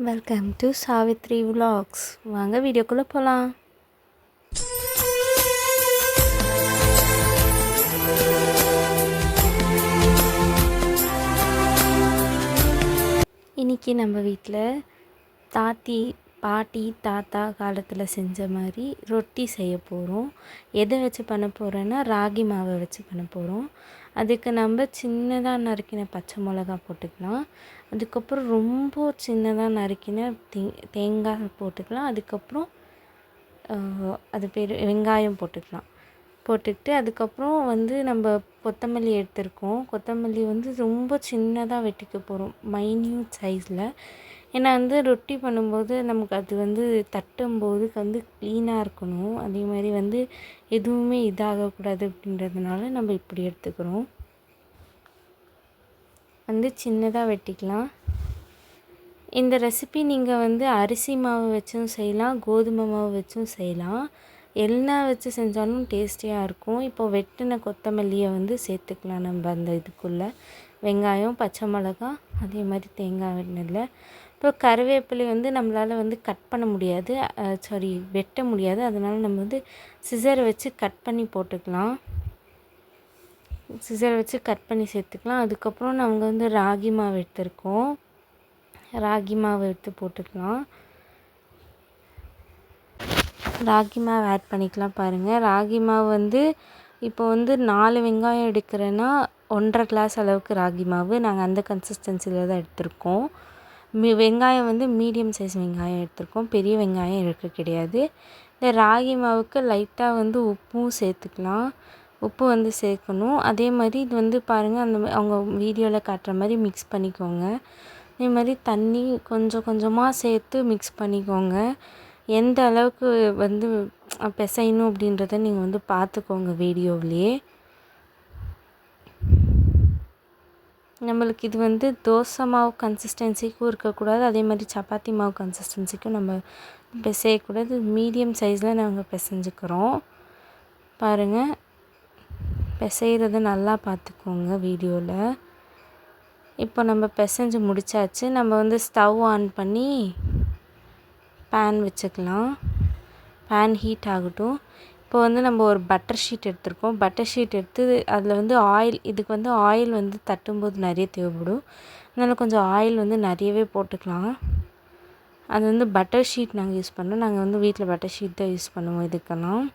Welcome to Savitri vlogs. வாங்க வீடியோக்குள்ளே போகலாம். இன்றைக்கி நம்ம வீட்டில் பாட்டி தாத்தா காலத்தில் செஞ்ச மாதிரி ரொட்டி செய்ய போகிறோம். எதை வச்சு பண்ண போகிறோன்னா ராகி மாவை வச்சு பண்ண போகிறோம். அதுக்கு நம்ம சின்னதாக நறுக்கின பச்சை மிளகா போட்டுக்கலாம். அதுக்கப்புறம் ரொம்ப சின்னதாக நறுக்கின தேங்காய் போட்டுக்கலாம். அதுக்கப்புறம் அது பேர் வெங்காயம் போட்டுக்கலாம். போட்டுக்கிட்டு அதுக்கப்புறம் நம்ம கொத்தமல்லி எடுத்துருக்கோம். கொத்தமல்லி ரொம்ப சின்னதாக வெட்டிக்க போகிறோம், மைன்யூட் சைஸில். ஏன்னா ரொட்டி பண்ணும்போது நமக்கு அது தட்டும்போது க்ளீனாக இருக்கணும். அதே மாதிரி எதுவுமே இதாகக்கூடாது அப்படின்றதுனால நம்ம இப்படி எடுத்துக்கிறோம். சின்னதாக வெட்டிக்கலாம். இந்த ரெசிபி நீங்கள் அரிசி மாவு வச்சும் செய்யலாம், கோதுமை மாவு வச்சும் செய்யலாம். எண்ணெய் வச்சு செஞ்சாலும் டேஸ்டியாக இருக்கும். இப்போ வெட்டின கொத்தமல்லியை சேர்த்துக்கலாம் நம்ம அந்த இதுக்குள்ளே. வெங்காயம், பச்சை மிளகா, அதே மாதிரி தேங்காய் எண்ணெயில். இப்போ கருவேப்பிலை நம்மளால் கட் பண்ண முடியாது, வெட்ட முடியாது. அதனால் நம்ம சிசரை வச்சு கட் பண்ணி போட்டுக்கலாம். சிசரை வச்சு கட் பண்ணி சேர்த்துக்கலாம். அதுக்கப்புறம் நாங்கள் ராகி மாவு எடுத்துருக்கோம். ராகி மாவு எடுத்து போட்டுக்கலாம். ராகி மாவு ஆட் பண்ணிக்கலாம். பாருங்கள், ராகி மாவு இப்போ 4 வெங்காயம் எடுக்கிறேன்னா 1.5 கிளாஸ் அளவுக்கு ராகி மாவு நாங்கள் அந்த கன்சிஸ்டன்சியில் தான் எடுத்திருக்கோம். வெங்காயம் மீடியம் சைஸ் வெங்காயம் எடுத்திருக்கோம், பெரிய வெங்காயம் எடுக்க கிடையாது. இந்த ராகி மாவுக்கு லைட்டாக உப்பும் சேர்த்துக்கலாம். உப்பு சேர்க்கணும். அதே மாதிரி இது பாருங்கள், அவங்க வீடியோவில் காட்டுற மாதிரி மிக்ஸ் பண்ணிக்கோங்க. அதே மாதிரி தண்ணி கொஞ்சம் கொஞ்சமாக சேர்த்து மிக்ஸ் பண்ணிக்கோங்க. எந்த அளவுக்கு பிசையணும் அப்படின்றத நீங்கள் பார்த்துக்கோங்க வீடியோவிலேயே. நம்மளுக்கு இது தோசை மாவு கன்சிஸ்டன்சிக்கும் இருக்கக்கூடாது, அதே மாதிரி சப்பாத்தி மாவு கன்சிஸ்டன்சிக்கும் நம்ம பிசையக்கூடாது. மீடியம் சைஸில் நாங்கள் பிசைஞ்சுக்கிறோம். பாருங்கள், பிசைகிறத நல்லா பார்த்துக்கோங்க வீடியோவில். இப்போ நம்ம பிசைஞ்சு முடித்தாச்சு. நம்ம ஸ்டவ் ஆன் பண்ணி பேன் வச்சுக்கலாம். பேன் ஹீட் ஆகட்டும். இப்போ நம்ம ஒரு பட்டர் ஷீட் எடுத்துருக்கோம். பட்டர் ஷீட் எடுத்து அதில் ஆயில், இதுக்கு ஆயில் தட்டும்போது நிறைய தேவைப்படும். அதனால் கொஞ்சம் ஆயில் நிறையவே போட்டுக்கலாம். அது பட்டர் ஷீட் நாங்கள் யூஸ் பண்ணோம். நாங்கள் வீட்டில் பட்டர் ஷீட் தான் யூஸ் பண்ணுவோம் இதுக்கெல்லாம்.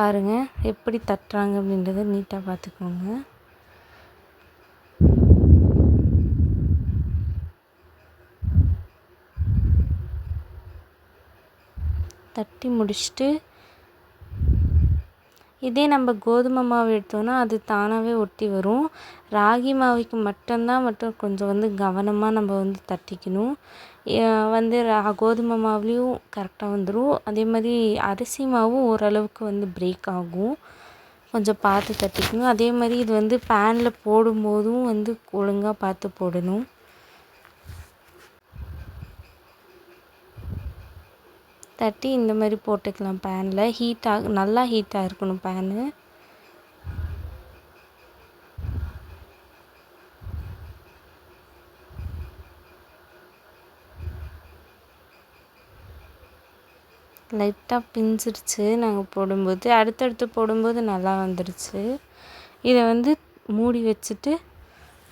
பாருங்கள் எப்படி தட்டுறாங்க அப்படின்றத நீட்டாக பார்த்துக்கோங்க. தட்டி முடிச்சுட்டு இதே நம்ம கோதுமை மாவு எடுத்தோன்னா அது தானாகவே ஒட்டி வரும். ராகி மாவுக்கு மட்டும் கொஞ்சம் கவனமாக நம்ம தட்டிக்கணும். கோதுமை மாவுலேயும் கரெக்டாக வந்துடும். அதே மாதிரி அரிசி மாவும் ஓரளவுக்கு பிரேக் ஆகும். கொஞ்சம் பார்த்து தட்டிக்கணும். அதே மாதிரி இது பேனில் போடும்போதும் ஒழுங்காக பார்த்து போடணும். தட்டி இந்த மாதிரி போட்டுக்கலாம். பேனில் நல்லா ஹீட்டாக இருக்கணும் பேனு. லைட்டாக பிஞ்சிருச்சு நாங்கள் போடும்போது. அடுத்தடுத்து போடும்போது நல்லா வந்துடுச்சு. இதை மூடி வச்சுட்டு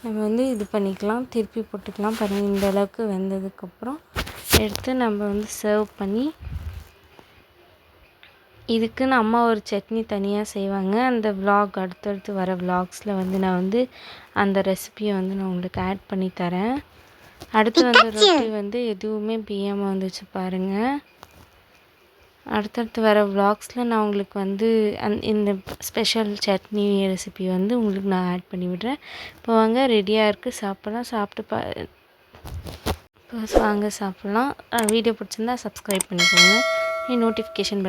நம்ம இது பண்ணிக்கலாம், திருப்பி போட்டுக்கலாம். பாருங்கள், இந்த அளவுக்கு வெந்ததுக்கப்புறம் எடுத்து நம்ம சர்வ் பண்ணி, இதுக்குன்னு அம்மா ஒரு சட்னி தனியாக செய்வாங்க. அந்த விலாக் அடுத்தடுத்து வர விலாக்ஸில் நான் அந்த ரெசிபியை நான் உங்களுக்கு ஆட் பண்ணி தரேன். அடுத்து ரொட்டி எதுவுமே பிய்யாமல் வந்துச்சு பாருங்கள். அடுத்தடுத்து வர விலாக்ஸில் நான் உங்களுக்கு இந்த ஸ்பெஷல் சட்னி ரெசிபி உங்களுக்கு நான் ஆட் பண்ணி விடுறேன். இப்போ வாங்க, ரெடியாக இருக்குது, சாப்பிட்லாம். சாப்பிட்டு வாங்க சாப்பிட்லாம். வீடியோ பிடிச்சிருந்தா சப்ஸ்கிரைப் பண்ணிக்கோங்க. நோட்டிஃபிகேஷன்